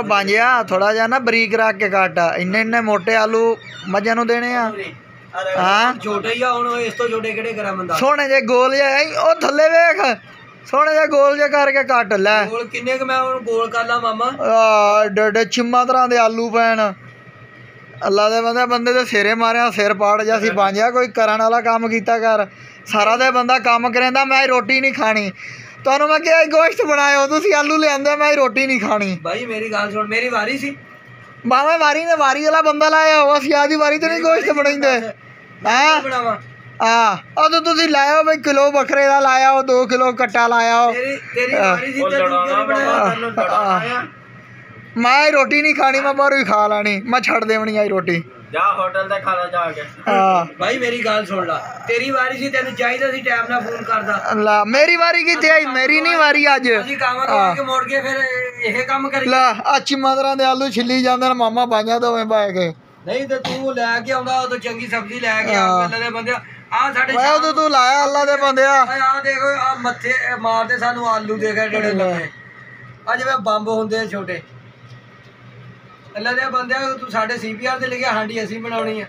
बांझिया थोड़ा जा ना बरीक रख के काट इन्ने इन्ने मोटे आलू मझां नूं देने आ हाँ छोटे ही हुण इस तो छोटे किहड़े करा बंदा सोने जे गोल जे ओ थल्ले वेख सोने जे गोल जे करके काट लै गोल किन्ने क मैं हुण गोल कर ला मामा एडे एडे छिम्मा तरह दे आलू पैन अल्लाह दे बंदे बंदे दे सिरे मारिया सिर पाड़ जा सी बांझिया कोई करन वाला काम कीता कर सारा दे बंदा काम करेंदा मैं रोटी नहीं खानी तुहानू मैं क्या गोश्त बनायो तुसी आलू लियांदे मैं रोटी नहीं खानी भाई मेरी गल सुन मेरी वारी सी मामा वारी ने वारी वाला बंदा लाया हुआ सी आदी वारी तो नहीं गोश्त बनाइंदे हां बनावा हां ओ तो तुसी लाया भाई किलो बकरे दा लाया हो 2 किलो कट्टा लाया हो तेरी वारी सी ते तू क्यों बनाया मैं रोटी नहीं खानी मैं बाहरों ही खा लानी मैं छड़ देवनी आई रोटी जा होटल ते खा ला जाके भाई मेरी गल सुन ला तेरी वारी सी तेनू चाहिदा सी टाइम नाल फोन करदा ला मेरी वारी किथे आई मेरी नहीं वारी अज ਅਸੀਂ ਕੰਮ ਤੋਂ ਕੇ ਮੋੜ ਕੇ ਫਿਰ ਇਹ ਕੰਮ ਕਰੀ ला अच्छी मदरा दे आलू छिली जांदे ने मामा बाइयां दोवें बाय के नहीं तो तू ले के आंदा ਉਹ ਤੋਂ ਚੰਗੀ ਸਬਜ਼ੀ ਲੈ ਕੇ ਆ ਪਹਿਲੇ ਦੇ ਬੰਦੇ ਆ ਸਾਡੇ मैं तो तू लाया अल्लाह दे बंदेया ਆ ਦੇਖੋ ਆ ਮੱਥੇ ਮਾਰਦੇ ਸਾਨੂੰ ਆਲੂ ਦੇ ਕੇ ਡੜੇ ਲੰਮੇ ਆ ਜਿਵੇਂ ਬੰਬ ਹੁੰਦੇ ਆ ਛੋਟੇ ਅੱਲਾ ਦੇ ਬੰਦਿਆ ਤੂੰ ਸਾਡੇ ਸੀਪੀਆਰ ਤੇ ਲਿਖਿਆ ਹਾਂਡੀ ਅਸੀਂ ਬਣਾਉਣੀ ਆ